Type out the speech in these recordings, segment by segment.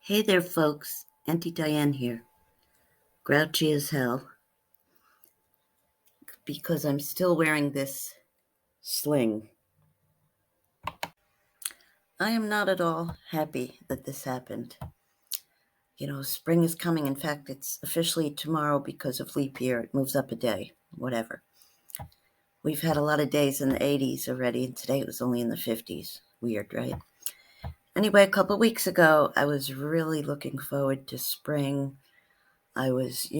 Hey there, folks. Auntie Diane here. Grouchy as hell because I'm still wearing this sling. I am not at all happy that this happened. Spring is coming. In fact, it's officially tomorrow because of leap year. It moves up a day, whatever. We've had a lot of days in the 80s already, and today it was only in the 50s. Weird, right? Anyway, a couple of weeks ago, I was really looking forward to spring. I was,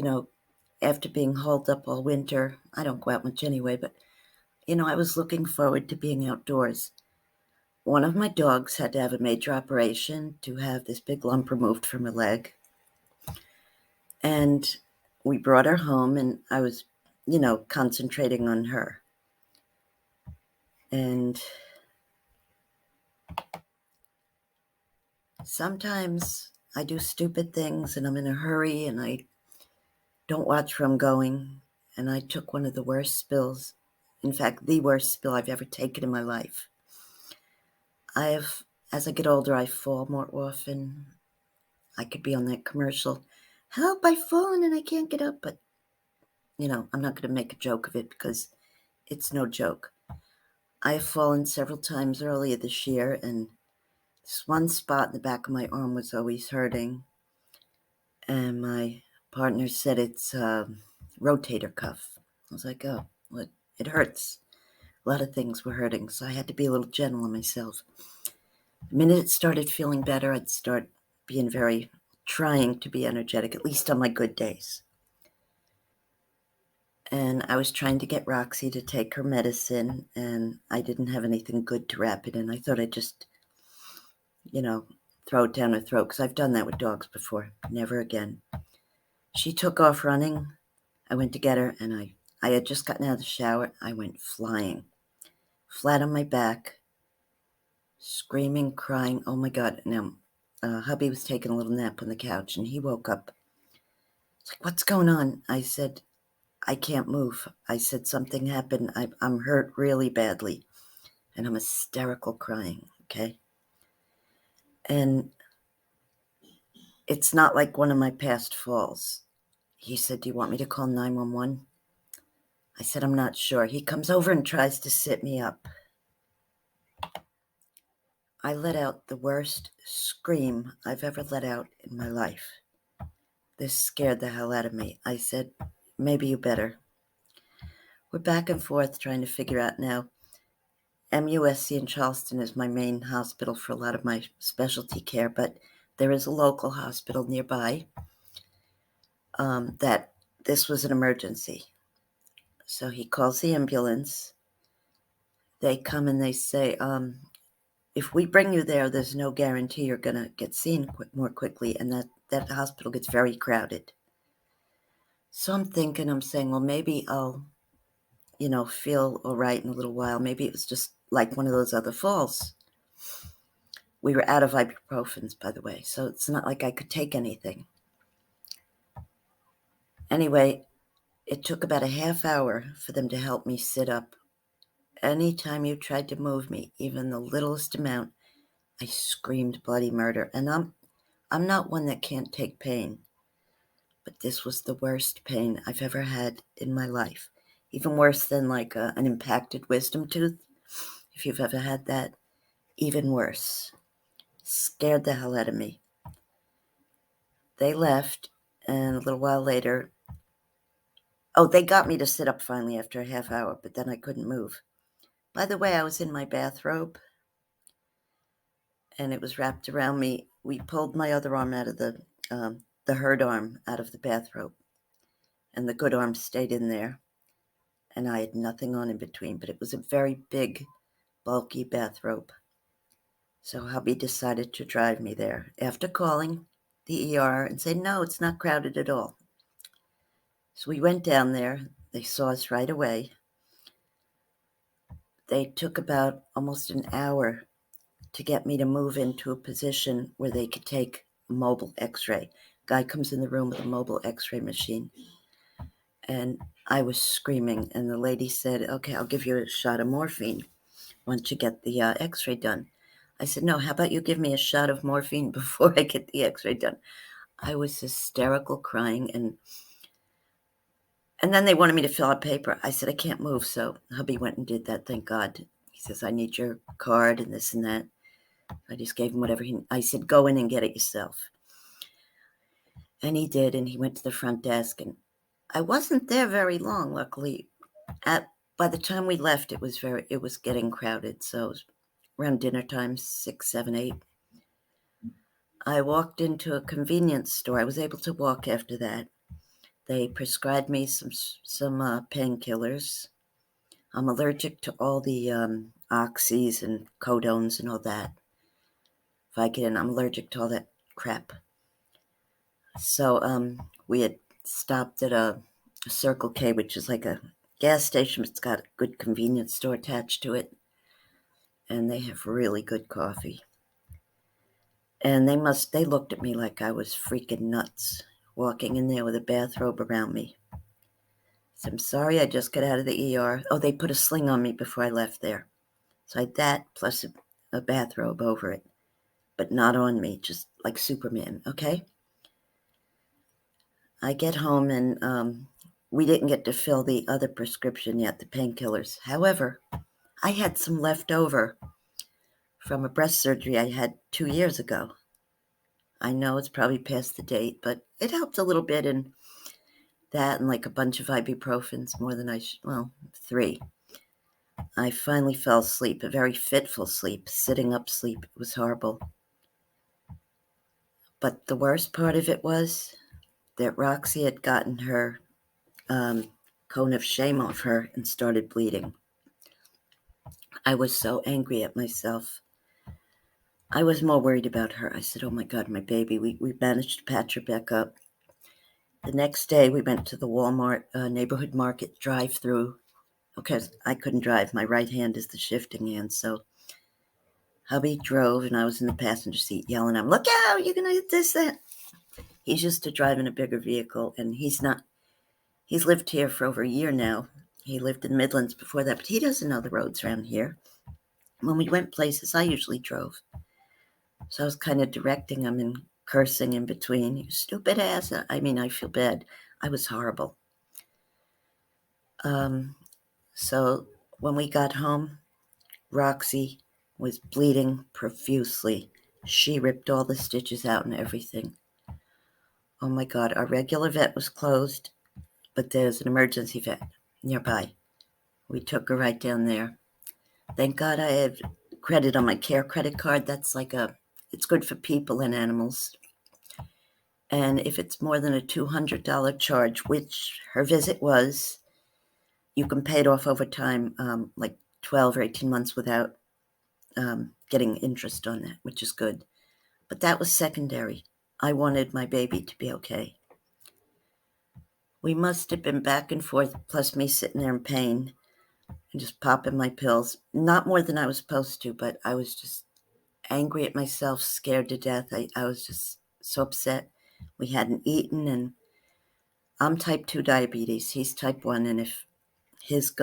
after being holed up all winter, I don't go out much anyway, but I was looking forward to being outdoors. One of my dogs had to have a major operation to have this big lump removed from her leg. And we brought her home, and I was, concentrating on her. And sometimes I do stupid things and I'm in a hurry and I don't watch where I'm going. And I took one of the worst spills. In fact, the worst spill I've ever taken in my life. As I get older, I fall more often. I could be on that commercial, help, I've fallen and I can't get up. But, I'm not going to make a joke of it because it's no joke. I have fallen several times earlier this year, and this one spot in the back of my arm was always hurting. And my partner said it's a rotator cuff. I was like, oh, well, it hurts. A lot of things were hurting, so I had to be a little gentle on myself. The minute it started feeling better, I'd start being trying to be energetic, at least on my good days. And I was trying to get Roxy to take her medicine, and I didn't have anything good to wrap it in. I thought I'd just, throw it down her throat, because I've done that with dogs before. Never again. She took off running. I went to get her, and I had just gotten out of the shower. I went flying, flat on my back, screaming, crying. Oh, my God. Now, hubby was taking a little nap on the couch, and he woke up. It's like, what's going on? I said, I can't move. I said, something happened. I'm hurt really badly. And I'm hysterical crying, okay? And it's not like one of my past falls. He said, do you want me to call 911? I said, I'm not sure. He comes over and tries to sit me up. I let out the worst scream I've ever let out in my life. This scared the hell out of me. I said, maybe you better. We're back and forth trying to figure out now. MUSC in Charleston is my main hospital for a lot of my specialty care, but there is a local hospital nearby that this was an emergency. So he calls the ambulance. They come and they say, if we bring you there, there's no guarantee you're going to get seen more quickly, and that hospital gets very crowded. So I'm saying, well, maybe I'll, feel all right in a little while. Maybe it was just like one of those other falls. We were out of ibuprofens, by the way, so it's not like I could take anything. Anyway, it took about a half hour for them to help me sit up. Anytime you tried to move me, even the littlest amount, I screamed bloody murder. And I'm not one that can't take pain, but this was the worst pain I've ever had in my life. Even worse than like an impacted wisdom tooth, if you've ever had that. Even worse. Scared the hell out of me. They left, and a little while later, they got me to sit up finally after a half hour, but then I couldn't move. By the way, I was in my bathrobe, and it was wrapped around me. We pulled my other arm out of the hurt arm out of the bathrobe, and the good arm stayed in there, and I had nothing on in between, but it was a very big, bulky bathrobe. So hubby decided to drive me there after calling the ER and saying, no, it's not crowded at all. So we went down there. They saw us right away. They took about almost an hour to get me to move into a position where they could take a mobile x-ray. Guy comes in the room with a mobile x-ray machine. And I was screaming, and the lady said, okay, I'll give you a shot of morphine once you get the x-ray done. I said, no, how about you give me a shot of morphine before I get the x-ray done? I was hysterical crying, and then they wanted me to fill out paper. I said, I can't move, so hubby went and did that, thank God. He says, I need your card and this and that. I just gave him whatever I said, go in and get it yourself. And he did, and he went to the front desk, and I wasn't there very long, luckily. By the time we left, it was getting crowded, so it was around dinner time, 6, 7, 8. I walked into a convenience store. I was able to walk after that. They prescribed me some painkillers. I'm allergic to all the oxys and codones and all that. Vicodin, I'm allergic to all that crap. So we had stopped at a Circle K, which is like a gas station. It's got a good convenience store attached to it, and they have really good coffee. And they looked at me like I was freaking nuts, walking in there with a bathrobe around me. So I'm sorry, I just got out of the ER. Oh, they put a sling on me before I left there. So I had that plus a bathrobe over it, but not on me, just like Superman, okay? I get home, and we didn't get to fill the other prescription yet, the painkillers. However, I had some left over from a breast surgery I had 2 years ago. I know it's probably past the date, but it helped a little bit in that and like a bunch of ibuprofens, more than 3. I finally fell asleep, a very fitful sleep, sitting up sleep. It was horrible. But the worst part of it was that Roxy had gotten her cone of shame off her and started bleeding. I was so angry at myself. I was more worried about her. I said, oh my God, my baby. We managed to patch her back up. The next day, we went to the Walmart neighborhood market drive-through. Okay, I couldn't drive. My right hand is the shifting hand, so hubby drove, and I was in the passenger seat yelling at him, look out, you're going to hit this, that. He's used to driving a bigger vehicle, and he's lived here for over a year now. He lived in the Midlands before that, but he doesn't know the roads around here. When we went places, I usually drove. So I was kind of directing him and cursing in between. You stupid ass. I mean, I feel bad. I was horrible. So when we got home, Roxy was bleeding profusely. She ripped all the stitches out and everything. Oh my God, our regular vet was closed, but there's an emergency vet nearby. We took her right down there. Thank God I have credit on my care credit card. That's it's good for people and animals. And if it's more than a $200 charge, which her visit was, you can pay it off over time, like 12 or 18 months without getting interest on that, which is good. But that was secondary. I wanted my baby to be okay. We must have been back and forth, plus me sitting there in pain and just popping my pills. Not more than I was supposed to, but I was just angry at myself, scared to death. I was just so upset. We hadn't eaten, and I'm type 2 diabetes. He's type 1, and if his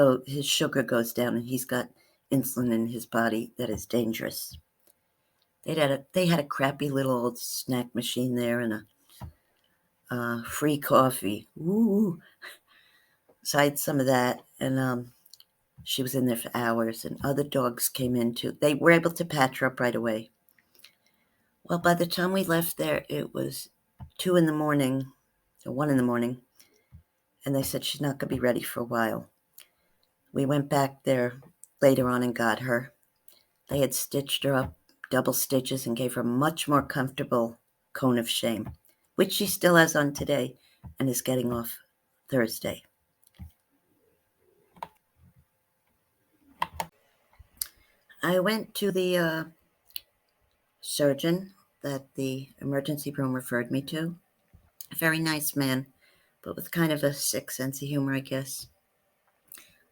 sugar goes down and he's got insulin in his body, that is dangerous. They had a crappy little old snack machine there and a free coffee. Ooh. So I had some of that, and she was in there for hours, and other dogs came in too. They were able to patch her up right away. Well, by the time we left there, it was 2 in the morning, or 1 in the morning, and they said she's not going to be ready for a while. We went back there later on and got her. They had stitched her up, double stitches, and gave her a much more comfortable cone of shame, which she still has on today and is getting off Thursday. I went to the surgeon that the emergency room referred me to. A very nice man, but with kind of a sick sense of humor, I guess.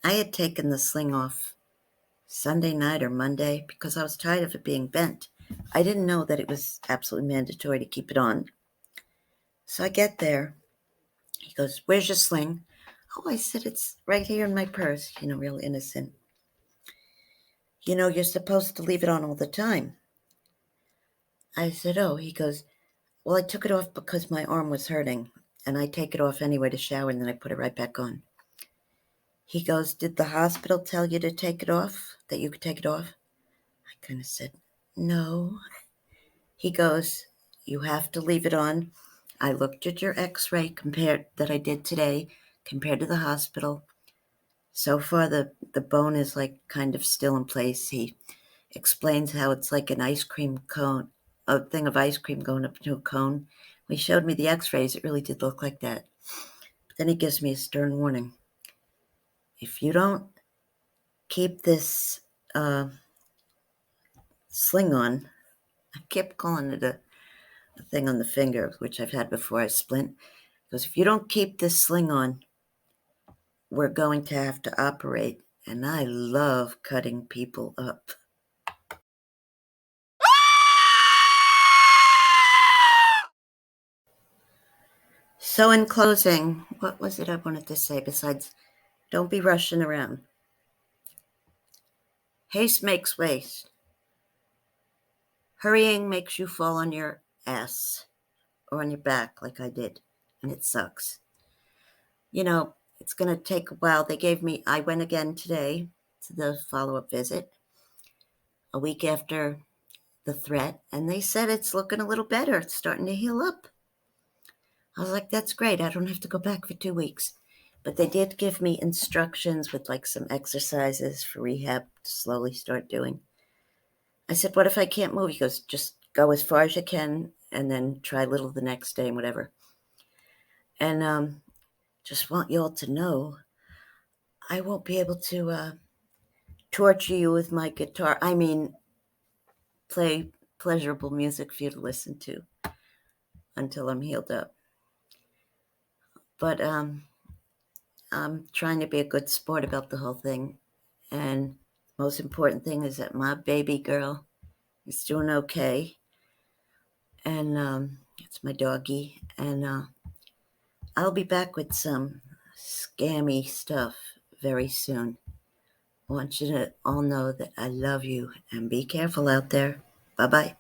I had taken the sling off Sunday night or Monday because I was tired of it being bent. I didn't know that it was absolutely mandatory to keep it on. So I get there. He goes, where's your sling? Oh, I said, it's right here in my purse, real innocent. You're supposed to leave it on all the time. I said, oh. He goes, well, I took it off because my arm was hurting, and I take it off anyway to shower, and then I put it right back on. He goes, did the hospital tell you to take it off, that you could take it off? I kind of said, no. He goes, you have to leave it on. I looked at your x-ray that I did today compared to the hospital. So far, the bone is like kind of still in place. He explains how it's like an ice cream cone, a thing of ice cream going up to a cone. When he showed me the x-rays, it really did look like that. But then he gives me a stern warning. If you don't keep this sling on, I kept calling it a thing on the finger, which I've had before, a splint. Because if you don't keep this sling on, we're going to have to operate. And I love cutting people up. So in closing, what was it I wanted to say besides don't be rushing around? Haste makes waste. Hurrying makes you fall on your ass or on your back like I did, and it sucks. You know, it's going to take a while. I went again today to the follow-up visit a week after the threat, and they said it's looking a little better. It's starting to heal up. I was like, that's great. I don't have to go back for 2 weeks. But they did give me instructions with like some exercises for rehab to slowly start doing. I said, what if I can't move? He goes, just go as far as you can and then try a little the next day and whatever. And just want you all to know I won't be able to torture you with my guitar. I mean, play pleasurable music for you to listen to until I'm healed up. But I'm trying to be a good sport about the whole thing. And the most important thing is that my baby girl is doing okay. And it's my doggie. And I'll be back with some scammy stuff very soon. I want you to all know that I love you and be careful out there. Bye-bye.